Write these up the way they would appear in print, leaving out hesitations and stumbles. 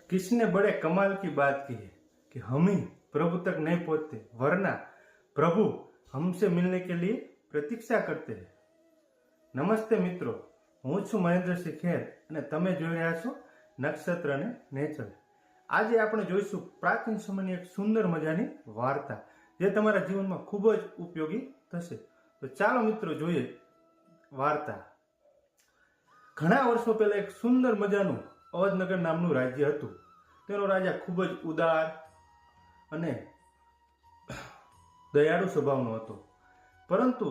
किसने बड़े कमाल की बात की है कि हम ही प्रभु तक नहीं पहुंचते, वरना प्रभु हमसे मिलने के लिए प्रतीक्षा करते हैं। નમસ્તે મિત્રો, હું છું મહેન્દ્રસિંહ ખેર અને તમે જોઈ રહ્યા છો નક્ષત્ર અને નેચર. આજે આપણે જોઈશું પ્રાચીન સમયની એક સુંદર મજાની વાર્તા જે તમારા જીવનમાં ખૂબ જ ઉપયોગી થશે. તો ચાલો મિત્રો જોઈએ વાર્તા. ઘણા વર્ષો પહેલા એક સુંદર મજાનું અવધનગર નામનું રાજ્ય હતું. તેનો રાજા ખૂબ જ ઉદાર અને દયાળુ સ્વભાવનો હતો, પરંતુ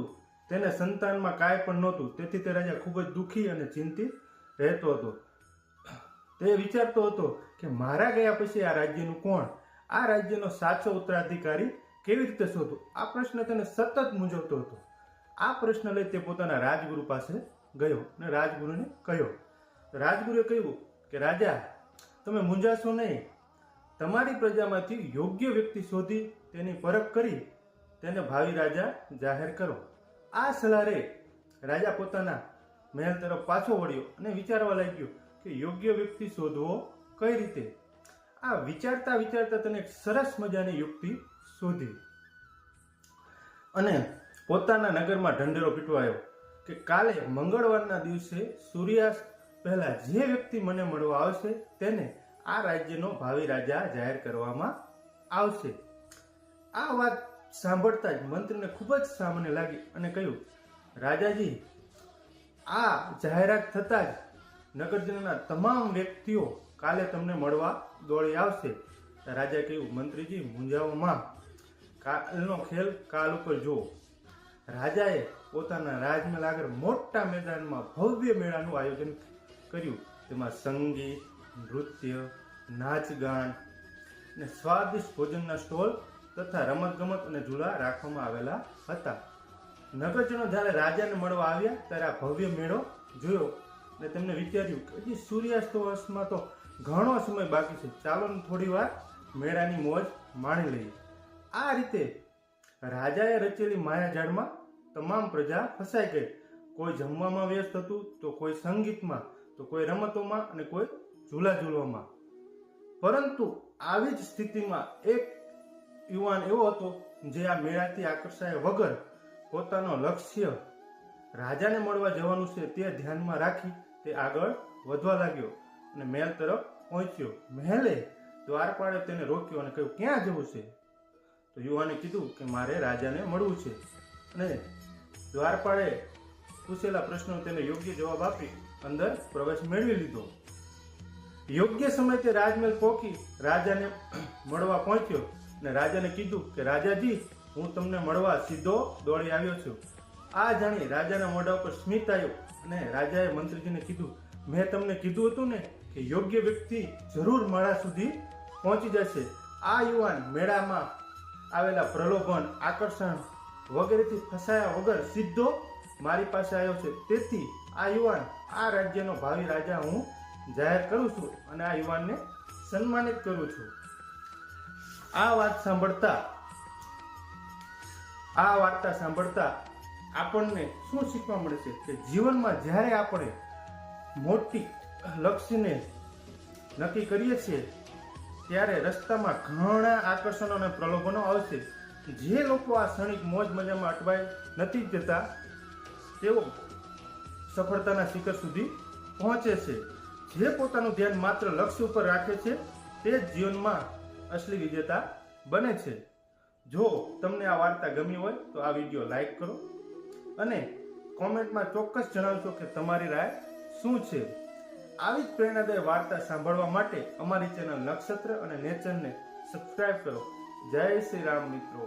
તેને સંતાનમાં કાંઈ પણ નહોતું. તેથી તે રાજા ખૂબ જ દુઃખી અને ચિંતિત રહેતો હતો. તે વિચારતો હતો કે મારા ગયા પછી આ રાજ્યનું કોણ, આ રાજ્યનો સાચો ઉત્તરાધિકારી કેવી રીતે શોધવું. આ પ્રશ્ન તેને સતત મૂંઝવતો હતો. આ પ્રશ્ન લઈ તે પોતાના રાજગુરુ પાસે ગયો અને રાજગુરુને કહ્યો. રાજગુરુએ કહ્યું કે રાજા, તમે મૂંઝાશો નહીં. તમારી પ્રજામાંથી યોગ્ય વ્યક્તિ શોધી તેની પરખ કરી તેને ભાવિ રાજા જાહેર કરો. આ સલાહ રે રાજા પોતાના મહેલ તરફ પાછો વળ્યો અને વિચારવા લાગ્યો કે યોગ્ય વ્યક્તિ શોધવો કઈ રીતે. આ વિચારતા વિચારતા તેને એક સરસ મજાની યુક્તિ શોધી અને પોતાના નગરમાં ઢંઢેરો પીટવાયો કે કાલે મંગળવારના દિવસે સૂર્યાસ્ત પહેલા જે વ્યક્તિ મને મળવા આવશે તેને આ રાજ્યનો ભાવિ રાજા જાહેર કરવામાં આવશે. આ વાત સાંભળતા જ મંત્રીને ખૂબ જ સામાન્ય લાગી અને કહ્યું, રાજાજી, આ જાહેરાત થતાં જ નગરજનોના તમામ વ્યક્તિઓ કાલે તમને મળવા દોડી આવશે. રાજાએ કહ્યું, મંત્રીજી મૂંઝાવોમાં, કાલનો ખેલ કાલ ઉપર જુઓ. રાજાએ પોતાના રાજમહેલ આગળ મોટા મેદાનમાં ભવ્ય મેળાનું આયોજન કર્યું. તેમાં સંગીત, નૃત્ય, નાચગાન અને સ્વાદિષ્ટ ભોજનના સ્ટોલ તથા રમતગમત અને ઝૂલા રાખવામાં આવેલા હતા. નગરજનો જ્યારે રાજાને મળવા આવ્યા ત્યારે આ ભવ્ય મેળો જોયો અને તેમને વિચાર્યું કે હજી સૂર્યાસ્તમાં તો ઘણો સમય બાકી છે, ચાલો ને થોડી વાર મેળાની મોજ માણી લઈએ. આ રીતે રાજાએ રચેલી માયાજાળમાં તમામ પ્રજા ફસાઈ ગઈ. કોઈ જમવામાં વ્યસ્ત હતું, તો કોઈ સંગીતમાં, તો કોઈ રમતોમાં અને કોઈ ઝૂલા ઝૂલવામાં. પરંતુ આવી જ સ્થિતિમાં એક યુવાન એવો હતો જે આ મેળાથી આકર્ષાયા વગર પોતાનો લક્ષ્ય રાજાને મળવા જવાનું છે તે ધ્યાનમાં રાખી તે આગળ વધવા લાગ્યો અને મહેલ તરફ પહોંચ્યો. મહેલે દ્વારપાળે તેને રોક્યો અને કહ્યું, ક્યાં જવું છે? તો યુવાને કીધું કે મારે રાજાને મળવું છે. અને દ્વારપાળે પૂછેલા પ્રશ્નો તેને યોગ્ય જવાબ આપી અંદર પ્રવેશ મેળવી લીધો. યોગ્ય સમયે તે રાજમહેલ પહોંચી રાજાને મળવા પહોંચ્યો અને રાજાને કીધું કે રાજાજી, હું તમને મળવા સીધો દોડી આવ્યો છું. આ જાણી રાજાના મોઢા ઉપર સ્મિત આવ્યું અને રાજાએ મંત્રીજીને કીધું, મેં તમને કીધું હતું ને કે યોગ્ય વ્યક્તિ જરૂર માળા સુધી પહોંચી જશે. આ યુવાન મેળામાં આવેલા પ્રલોભન, આકર્ષણ વગેરેથી ફસાયા વગર સીધો મારી પાસે આવ્યો છે. તેથી આ યુવાન આ રાજ્યનો ભાવિ રાજા હું જાહેર કરું છું અને આ યુવાનને સન્માનિત કરું છું. આ વાર્તા સાંભળતા આપણને શું શીખવા મળે છે કે જીવનમાં જ્યારે આપણે મોટી લક્ષ્યને નક્કી કરીએ છીએ ત્યારે રસ્તામાં ઘણા આકર્ષણો અને પ્રલોભનો આવશે. જે લોકો આ ક્ષણિક મોજ મજામાં અટવાઈ નથી જતા તેઓ સફળતાના શિખર સુધી પહોંચે છે. જે પોતાનું ધ્યાન માત્ર લક્ષ્ય ઉપર રાખે છે તે જ જીવનમાં અસલી વિજેતા બને છે. જો તમને આ વાર્તા ગમી હોય તો આ વિડીયો લાઈક કરો અને કોમેન્ટમાં ચોક્કસ જણાવજો કે તમારી રાય શું છે. આવી જ પ્રેરણાદાયી વાર્તા સાંભળવા માટે અમારી ચેનલ નક્ષત્ર અને નેચરને સબસ્ક્રાઇબ કરો. જય શ્રી રામ મિત્રો.